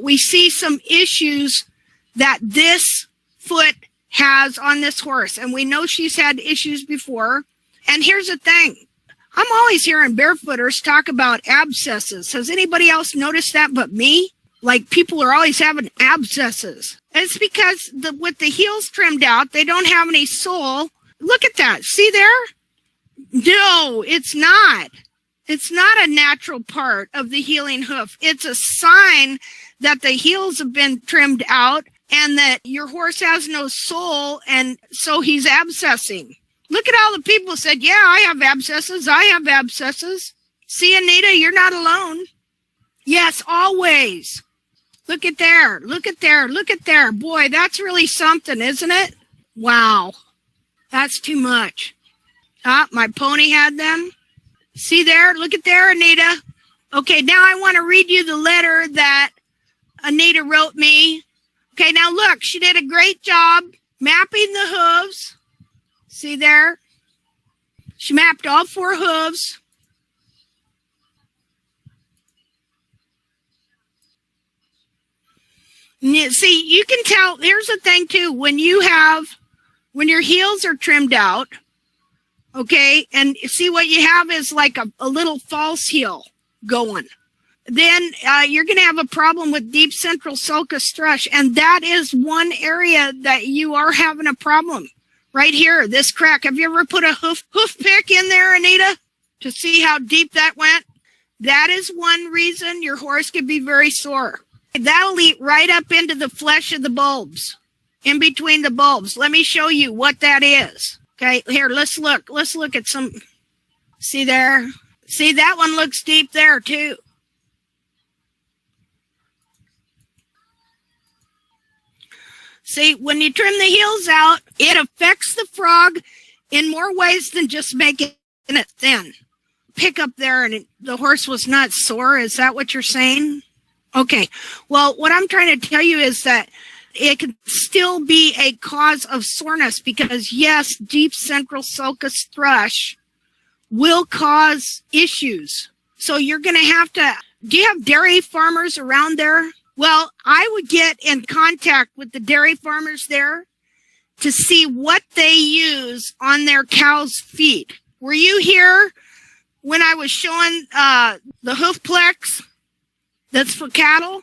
we see some issues that this foot has on this horse. And we know she's had issues before. And here's the thing. I'm always hearing barefooters talk about abscesses. Has anybody else noticed that but me? Like, people are always having abscesses. It's because with the heels trimmed out, they don't have any sole. Look at that. See there? No, it's not. It's not a natural part of the healing hoof. It's a sign that the heels have been trimmed out and that your horse has no sole, and so he's abscessing. Look at all the people who said, yeah, I have abscesses. I have abscesses. See, Anita, you're not alone. Yes, always. Look at there. Look at there. Look at there. Boy, that's really something, isn't it? Wow. That's too much. Ah, my pony had them. See there? Look at there, Anita. Okay, now I want to read you the letter that Anita wrote me. Okay, now look, she did a great job mapping the hooves. See there? She mapped all 4 hooves. See, you can tell, here's the thing too, when your heels are trimmed out, okay, and see what you have is like a little false heel going. Then you're going to have a problem with deep central sulcus thrush, and that is one area that you are having a problem. Right here, this crack. Have you ever put a hoof pick in there, Anita, to see how deep that went? That is one reason your horse could be very sore. That'll eat right up into the flesh of the bulbs, in between the bulbs. Let me show you what that is. Okay, here, let's look. Let's look at some. See there? See, that one looks deep there, too. See, when you trim the heels out, it affects the frog in more ways than just making it thin. Pick up there and the horse was not sore. Is that what you're saying? Okay. Well, what I'm trying to tell you is that it can still be a cause of soreness because, yes, deep central sulcus thrush will cause issues. So you're going to have to, do you have dairy farmers around there? Well, I would get in contact with the dairy farmers there to see what they use on their cows' feet. Were you here when I was showing the hoof plex that's for cattle?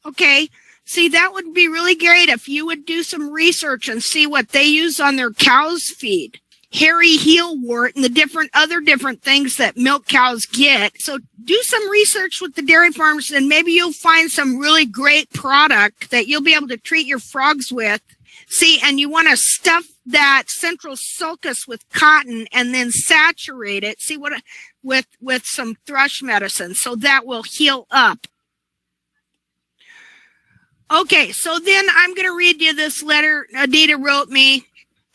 Okay. See, that would be really great if you would do some research and see what they use on their cows' feet. Hairy heel wart and the other different things that milk cows get. So do some research with the dairy farmers and maybe you'll find some really great product that you'll be able to treat your frogs with. See, and you want to stuff that central sulcus with cotton and then saturate it. See what with some thrush medicine, so that will heal up. Okay, so then I'm going to read you this letter Anita wrote me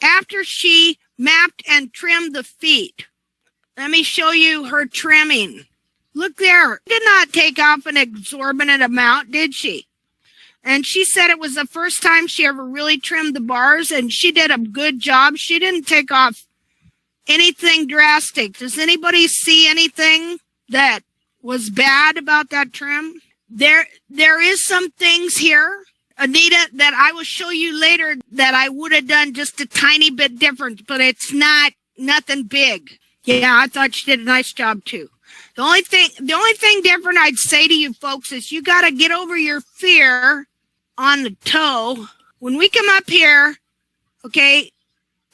after she mapped and trimmed the feet. Let me show you her trimming. Look there. Did not take off an exorbitant amount, did she? And she said it was the first time she ever really trimmed the bars, and she did a good job. She didn't take off anything drastic. Does anybody see anything that was bad about that trim? There is some things here, Anita, that I will show you later that I would have done just a tiny bit different, but it's nothing big. Yeah, I thought she did a nice job too. The only thing different I'd say to you folks is you got to get over your fear on the toe. When we come up here, okay,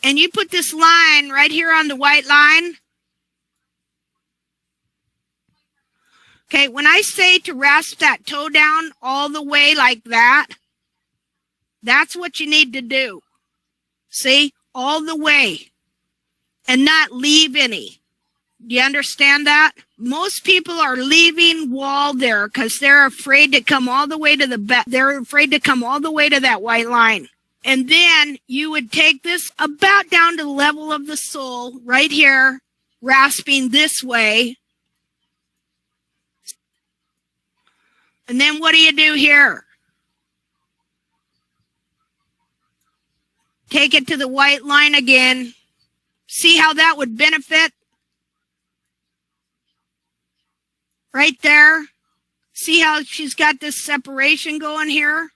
and you put this line right here on the white line. Okay, when I say to rasp that toe down all the way like that, that's what you need to do. See? All the way. And not leave any. Do you understand that? Most people are leaving wall there because they're afraid to come all the way to the back. They're afraid to come all the way to that white line. And then you would take this about down to the level of the sole right here, rasping this way. And then what do you do here? Take it to the white line again. See how that would benefit? Right there. See how she's got this separation going here?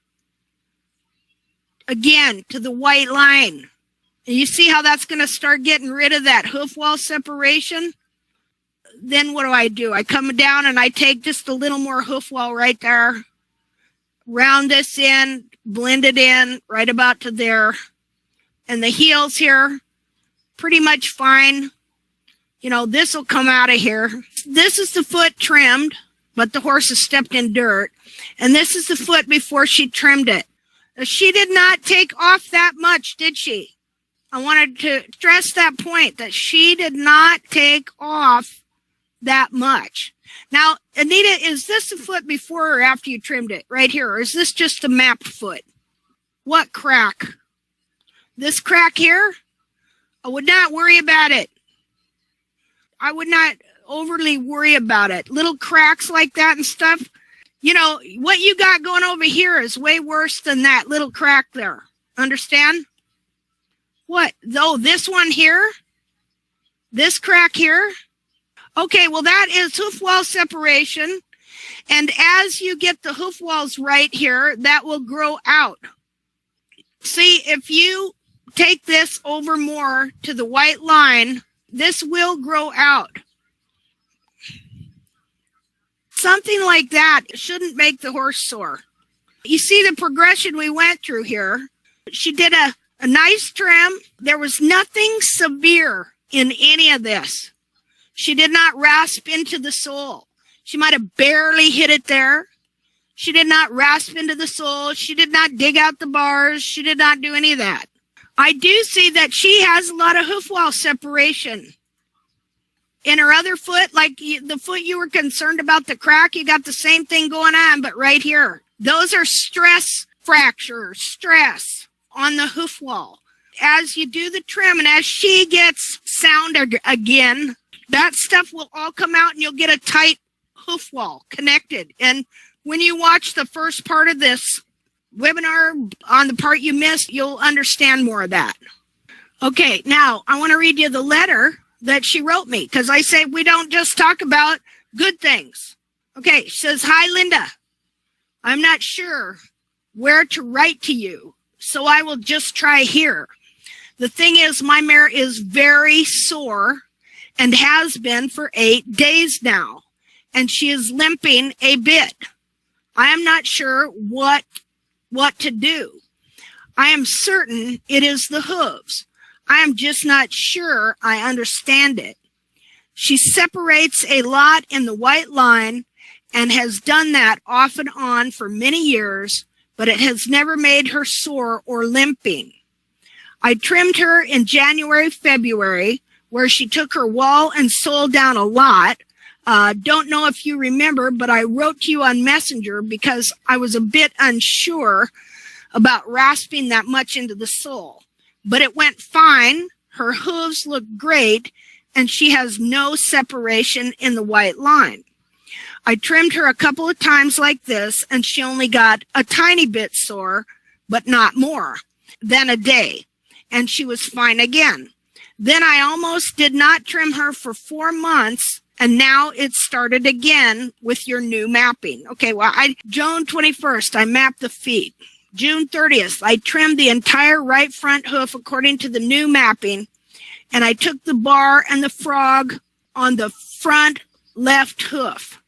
Again, to the white line. And you see how that's going to start getting rid of that hoof wall separation? Then what do? I come down and I take just a little more hoof wall right there. Round this in, blend it in right about to there. And the heels here, pretty much fine. You know, this will come out of here. This is the foot trimmed, but the horse has stepped in dirt. And this is the foot before she trimmed it. She did not take off that much, did she? I wanted to stress that point, that she did not take off that much. Now, Anita, is this the foot before or after you trimmed it? Right here. Or is this just a mapped foot? What crack? This crack here? I would not worry about it. I would not overly worry about it. Little cracks like that and stuff. You know, what you got going over here is way worse than that little crack there. Understand? What? Oh, this one here? This crack here? Okay, well, that is hoof wall separation. And as you get the hoof walls right here, that will grow out. See, if you take this over more to the white line, this will grow out. Something like that shouldn't make the horse sore. You see the progression we went through here. She did a nice trim. There was nothing severe in any of this. She did not rasp into the sole. She might have barely hit it there. She did not rasp into the sole. She did not dig out the bars. She did not do any of that. I do see that she has a lot of hoof wall separation. In her other foot, like the foot you were concerned about the crack, you got the same thing going on, but right here. Those are stress fractures, stress on the hoof wall. As you do the trim and as she gets sound again, that stuff will all come out and you'll get a tight hoof wall connected. And when you watch the first part of this webinar on the part you missed, you'll understand more of that. Okay, now I want to read you the letter that she wrote me, because I say we don't just talk about good things. Okay, she says, "Hi, Linda. I'm not sure where to write to you, so I will just try here. The thing is, my mare is very sore and has been for 8 days now, and she is limping a bit. I am not sure what to do. I am certain it is the hooves. I am just not sure I understand it. She separates a lot in the white line and has done that off and on for many years, but it has never made her sore or limping. I trimmed her in January, February, where she took her wall and sole down a lot. Don't know if you remember, but I wrote to you on Messenger because I was a bit unsure about rasping that much into the sole. But it went fine. Her hooves look great, and she has no separation in the white line. I trimmed her a couple of times like this, and she only got a tiny bit sore, but not more than a day, and she was fine again. Then I almost did not trim her for 4 months, and now it started again with your new mapping." Okay, well, June 21st, I mapped the feet. June 30th, I trimmed the entire right front hoof according to the new mapping, and I took the bar and the frog on the front left hoof.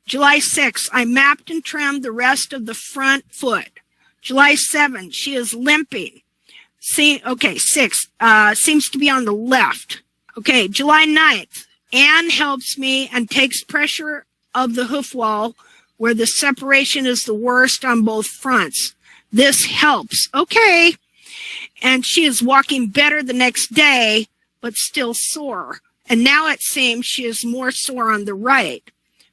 July 6th, I mapped and trimmed the rest of the front foot. July 7th, she is limping. Okay, 6th, seems to be on the left. Okay, July 9th, Anne helps me and takes pressure of the hoof wall where the separation is the worst on both fronts. This helps. Okay. And she is walking better the next day, but still sore. And now it seems she is more sore on the right.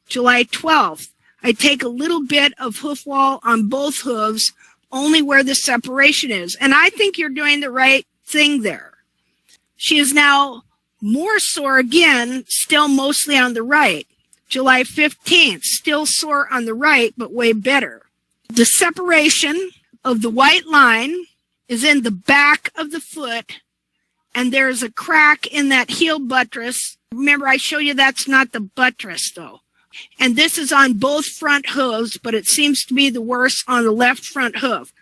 July 12th, I take a little bit of hoof wall on both hooves, only where the separation is. And I think you're doing the right thing there. She is now more sore again, still mostly on the right. July 15th, still sore on the right, but way better. The separation of the white line is in the back of the foot, and there's a crack in that heel buttress. Remember, I showed you that's not the buttress, though. and this is on both front hooves, but it seems to be the worst on the left front hoof.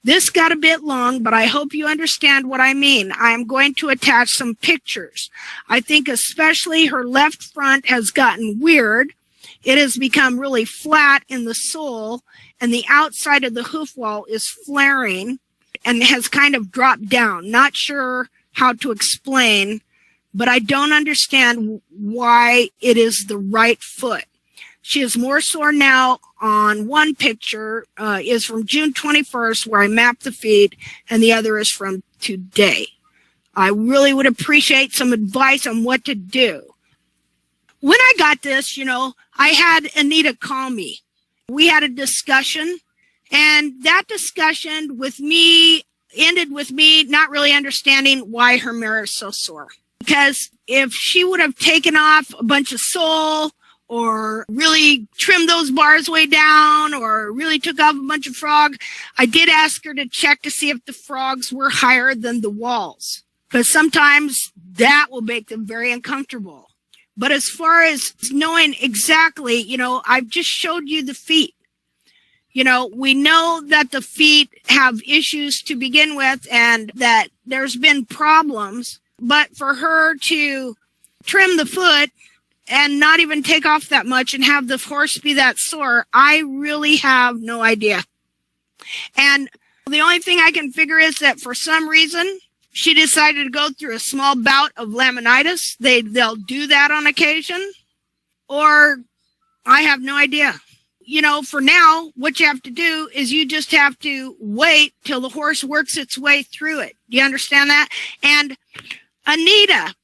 This got a bit long, but I hope you understand what I mean. I am going to attach some pictures. I think especially her left front has gotten weird. It has become really flat in the sole, and the outside of the hoof wall is flaring and has kind of dropped down. Not sure how to explain, but I don't understand why it is the right foot. She is more sore now on one picture, is from June 21st, where I mapped the feet, and the other is from today. I really would appreciate some advice on what to do. When I got this, I had Anita call me. We had a discussion, and that discussion with me ended with me not really understanding why her mare is so sore. Because if she would have taken off a bunch of sole, or really trimmed those bars way down, or really took off a bunch of frog, I did ask her to check to see if the frogs were higher than the walls, because sometimes that will make them very uncomfortable. But as far as knowing exactly, I've just showed you the feet. We know that the feet have issues to begin with and that there's been problems, but for her to trim the foot and not even take off that much and have the horse be that sore, I really have no idea. And the only thing I can figure is that for some reason, she decided to go through a small bout of laminitis. They'll do that on occasion, or I have no idea. For now, what you have to do is you just have to wait till the horse works its way through it. Do you understand that? And Anita,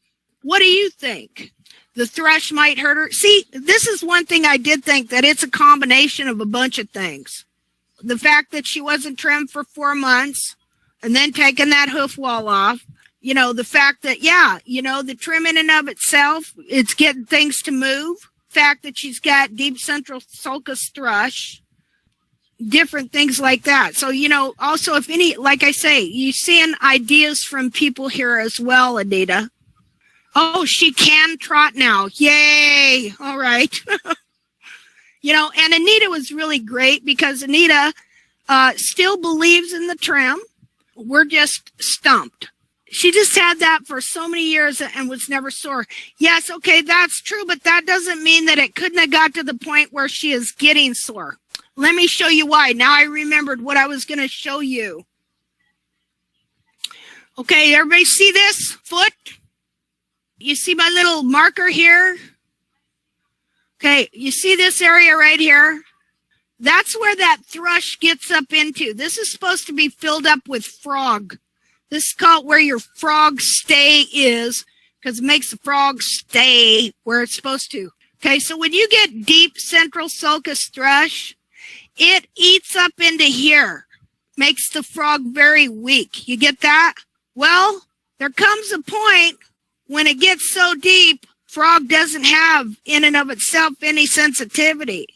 what do you think? The thrush might hurt her. See, this is one thing I did think, that it's a combination of a bunch of things. The fact that she wasn't trimmed for 4 months and then taking that hoof wall off. The fact that, the trim in and of itself, it's getting things to move. Fact that she's got deep central sulcus thrush. Different things like that. So, also if any, like I say, you're seeing ideas from people here as well, Anita. Oh, she can trot now. Yay. All right. And Anita was really great because Anita still believes in the trim. We're just stumped. She just had that for so many years and was never sore. Yes, okay, that's true, but that doesn't mean that it couldn't have got to the point where she is getting sore. Let me show you why. Now I remembered what I was going to show you. Okay, everybody see this foot? You see my little marker here? Okay, you see this area right here? That's where that thrush gets up into. This is supposed to be filled up with frog. This is called where your frog stay is, because it makes the frog stay where it's supposed to. Okay, so when you get deep central sulcus thrush, it eats up into here, makes the frog very weak. You get that? Well, there comes a point when it gets so deep, frog doesn't have in and of itself any sensitivity.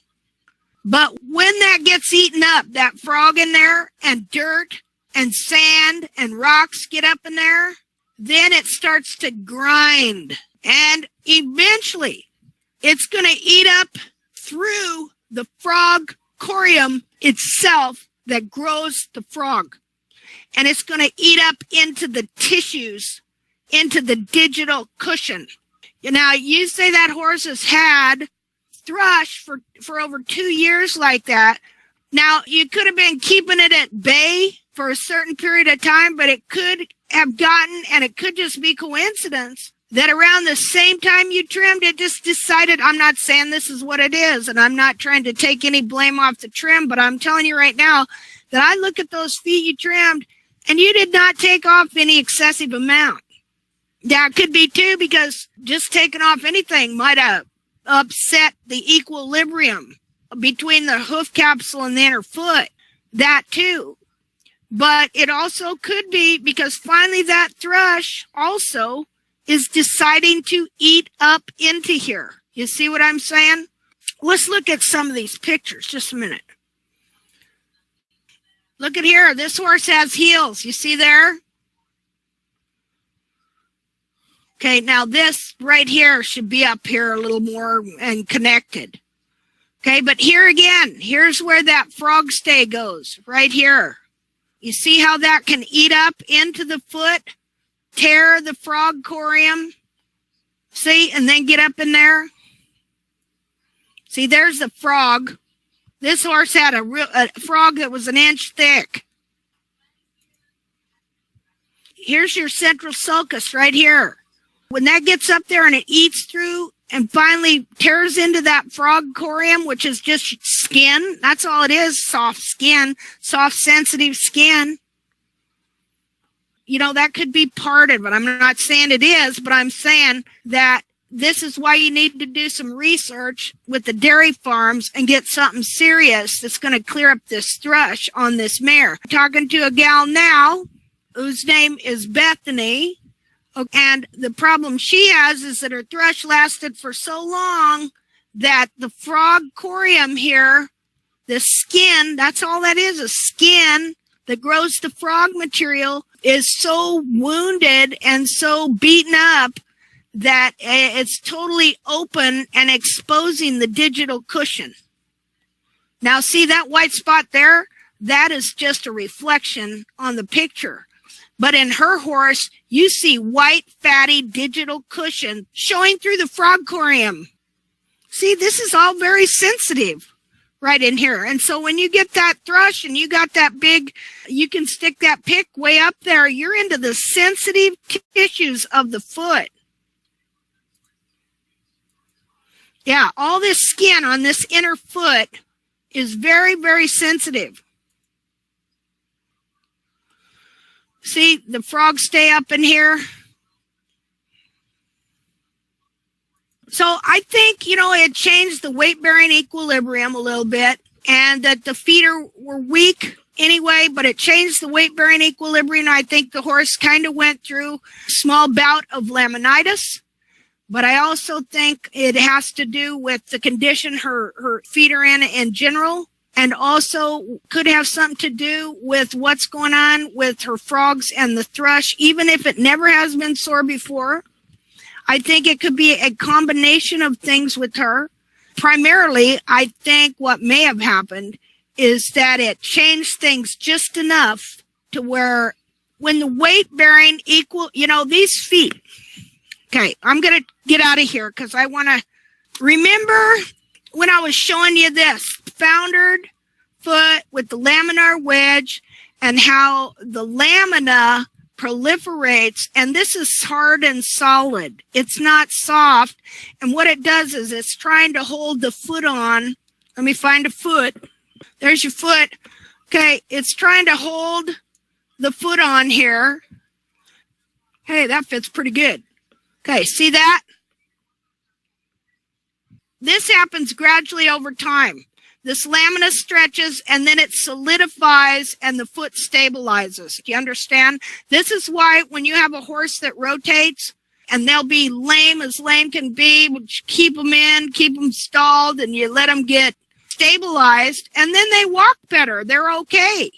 But when that gets eaten up, that frog in there, and dirt and sand and rocks get up in there, then it starts to grind. And eventually, it's going to eat up through the frog corium itself that grows the frog. And it's going to eat up into the tissues, into the digital cushion. Now, you say that horse has had thrush for over 2 years like that. Now, you could have been keeping it at bay for a certain period of time, but it could have gotten, and it could just be coincidence, that around the same time you trimmed, it just decided, I'm not saying this is what it is, and I'm not trying to take any blame off the trim, but I'm telling you right now that I look at those feet you trimmed, and you did not take off any excessive amount. Now, it could be, too, because just taking off anything might have upset the equilibrium between the hoof capsule and the inner foot. That, too. But it also could be because finally that thrush also is deciding to eat up into here. You see what I'm saying? Let's look at some of these pictures. Just a minute. Look at here. This horse has heels. You see there? Okay, now this right here should be up here a little more and connected. Okay, but here again, here's where that frog stay goes, right here. You see how that can eat up into the foot, tear the frog corium, see, and then get up in there. See, there's the frog. This horse had a frog that was an inch thick. Here's your central sulcus right here. When that gets up there and it eats through and finally tears into that frog corium, which is just skin, that's all it is, soft skin, soft sensitive skin. You know, that could be parted, but I'm not saying it is, but I'm saying that this is why you need to do some research with the dairy farms and get something serious that's going to clear up this thrush on this mare. I'm talking to a gal now whose name is Bethany, and the problem she has is that her thrush lasted for so long that the frog corium here, the skin, that's all that is, a skin that grows the frog material, is so wounded and so beaten up that it's totally open and exposing the digital cushion. Now see that white spot there? That is just a reflection on the picture. But in her horse, you see white, fatty, digital cushion showing through the frog corium. See, this is all very sensitive right in here. And so when you get that thrush and you got that big, you can stick that pick way up there, you're into the sensitive tissues of the foot. Yeah, all this skin on this inner foot is very, very sensitive. See, the frogs stay up in here. So I think, you know, it changed the weight-bearing equilibrium a little bit, and that the feet were weak anyway, but it changed the weight-bearing equilibrium. I think the horse kind of went through a small bout of laminitis, but I also think it has to do with the condition her feet are in general. And also could have something to do with what's going on with her frogs and the thrush, even if it never has been sore before. I think it could be a combination of things with her. Primarily, I think what may have happened is that it changed things just enough to where when the weight bearing equal, you know, these feet. Okay, I'm going to get out of here because I want to remember when I was showing you this foundered foot with the laminar wedge and how the lamina proliferates, and this is hard and solid. It's not soft, and what it does is it's trying to hold the foot on. Let me find a foot. There's your foot. Okay, it's trying to hold the foot on here. Hey, that fits pretty good. Okay, see that? This happens gradually over time. This lamina stretches and then it solidifies and the foot stabilizes. Do you understand? This is why when you have a horse that rotates and they'll be lame as lame can be, but you keep them in, keep them stalled, and you let them get stabilized, and then they walk better. They're okay,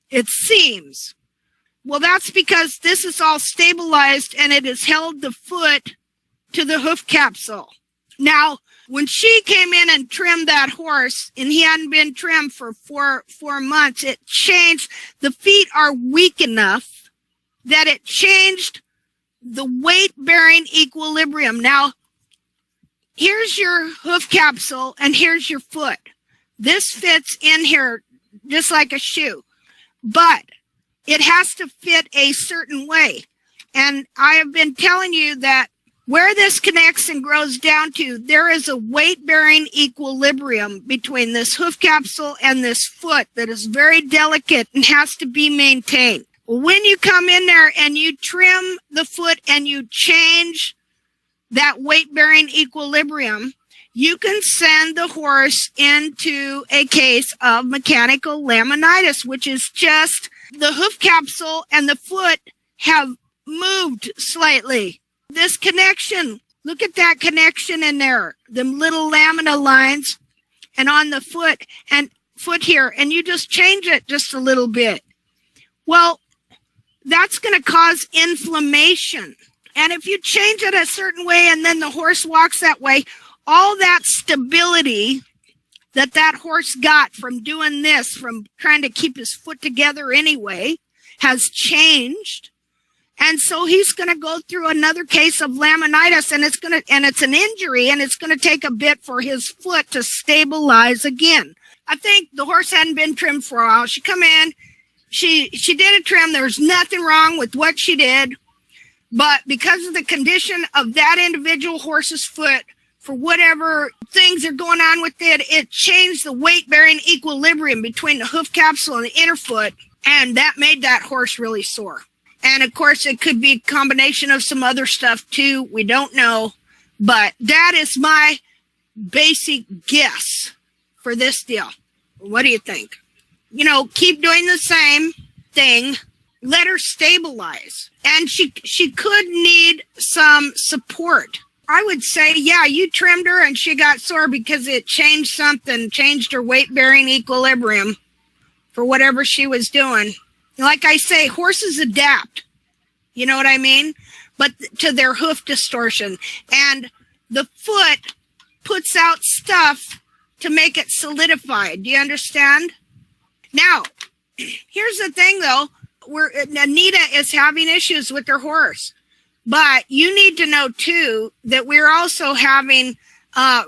it seems. Well, that's because this is all stabilized and it has held the foot to the hoof capsule. Now, when she came in and trimmed that horse, and he hadn't been trimmed for four months, it changed. The feet are weak enough that it changed the weight-bearing equilibrium. Now, here's your hoof capsule, and here's your foot. This fits in here just like a shoe, but it has to fit a certain way. And I have been telling you that where this connects and grows down to, there is a weight-bearing equilibrium between this hoof capsule and this foot that is very delicate and has to be maintained. When you come in there and you trim the foot and you change that weight-bearing equilibrium, you can send the horse into a case of mechanical laminitis, which is just the hoof capsule and the foot have moved slightly. This connection, look at that connection in there, the little lamina lines, and on the foot here, and you just change it just a little bit. Well, that's going to cause inflammation. And if you change it a certain way and then the horse walks that way, all that stability that horse got from doing this, from trying to keep his foot together anyway, has changed. And so he's going to go through another case of laminitis, and it's an injury, and it's going to take a bit for his foot to stabilize again. I think the horse hadn't been trimmed for a while. She come in, she did a trim. There's nothing wrong with what she did, but because of the condition of that individual horse's foot, for whatever things are going on with it, it changed the weight-bearing equilibrium between the hoof capsule and the inner foot, and that made that horse really sore. And of course, it could be a combination of some other stuff too. We don't know, but that is my basic guess for this deal. What do you think? You know, keep doing the same thing. Let her stabilize. And she could need some support. I would say, yeah, you trimmed her and she got sore because it changed something, changed her weight-bearing equilibrium for whatever she was doing. Like I say, horses adapt. You know what I mean? But to their hoof distortion. And the foot puts out stuff to make it solidified. Do you understand? Now, here's the thing, though. Anita is having issues with her horse. But you need to know, too, that we're also having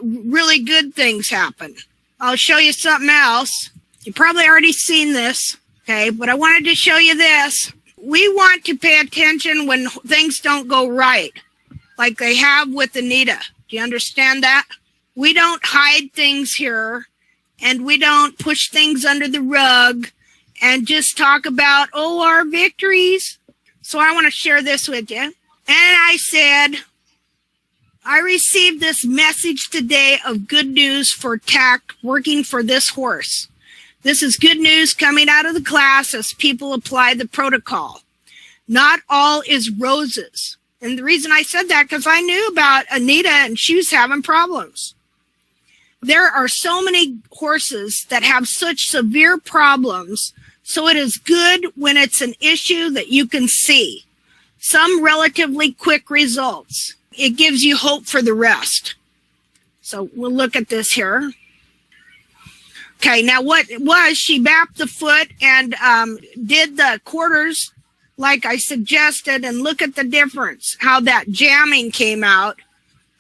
really good things happen. I'll show you something else. You've probably already seen this, okay? But I wanted to show you this. We want to pay attention when things don't go right, like they have with Anita. Do you understand that? We don't hide things here, and we don't push things under the rug and just talk about, oh, our victories. So I want to share this with you. And I said, I received this message today of good news for TACT working for this horse. This is good news coming out of the class as people apply the protocol. Not all is roses. And the reason I said that, because I knew about Anita and she was having problems. There are so many horses that have such severe problems, so it is good when it's an issue that you can see. Some relatively quick results. It gives you hope for the rest. So we'll look at this here. Okay, now what it was, she mapped the foot and did the quarters like I suggested, and look at the difference, how that jamming came out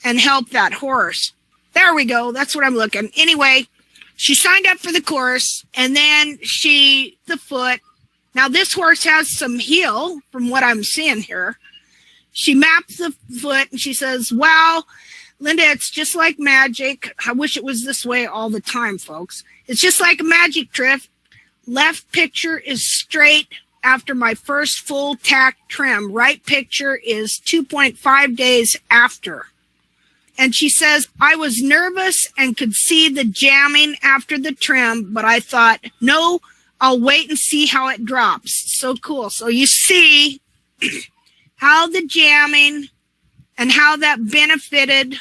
and helped that horse. There we go, that's what I'm looking. Anyway, she signed up for the course, and then the foot. Now, this horse has some heel from what I'm seeing here. She maps the foot and she says, wow, Linda, it's just like magic. I wish it was this way all the time, folks. It's just like a magic trick. Left picture is straight after my first full TACT trim. Right picture is 2.5 days after. And she says, I was nervous and could see the jamming after the trim, but I thought, no, I'll wait and see how it drops. So cool. So you see how the jamming and how that benefited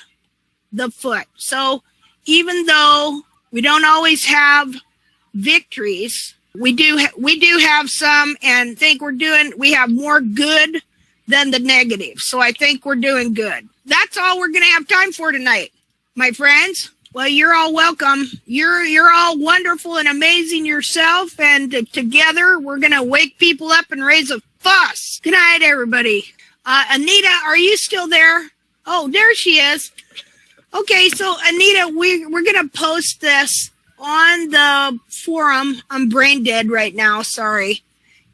the foot. So even though we don't always have victories, we do have some, and think we have more good than the negative. So I think we're doing good. That's all we're going to have time for tonight, my friends. Well, you're all welcome. You're all wonderful and amazing yourself, and together we're going to wake people up and raise a fuss. Good night, everybody. Anita, are you still there? Oh, there she is. Okay, so Anita, we're going to post this on the forum. I'm brain dead right now, sorry.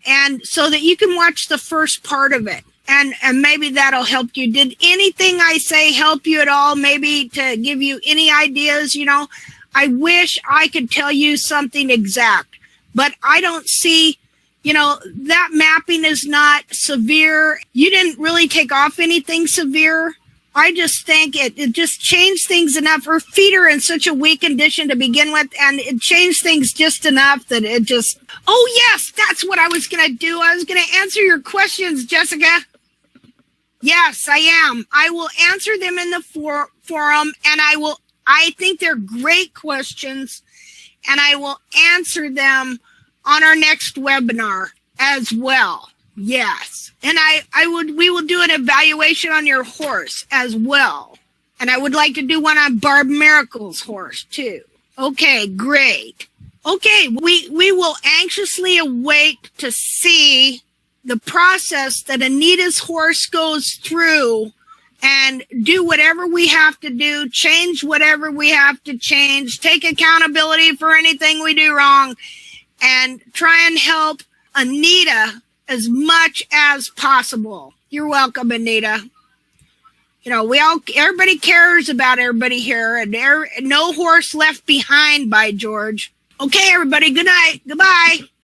And so that you can watch the first part of it. And maybe that'll help you. Did anything I say help you at all? Maybe to give you any ideas, you know? I wish I could tell you something exact, but I don't see, you know, that mapping is not severe. You didn't really take off anything severe. I just think it just changed things enough. Her feet are in such a weak condition to begin with, and it changed things just enough that it just, oh yes, that's what I was going to do. I was going to answer your questions, Jessica. Yes, I am. I will answer them in the forum, and I think they're great questions, and I will answer them on our next webinar as well. Yes. And we will do an evaluation on your horse as well. And I would like to do one on Barb Miracle's horse too. Okay, great. Okay, we will anxiously await to see the process that Anita's horse goes through and do whatever we have to do, change whatever we have to change, take accountability for anything we do wrong, and try and help Anita as much as possible. You're welcome, Anita. You know, everybody cares about everybody here, and no horse left behind, by George. Okay, everybody, good night. Goodbye.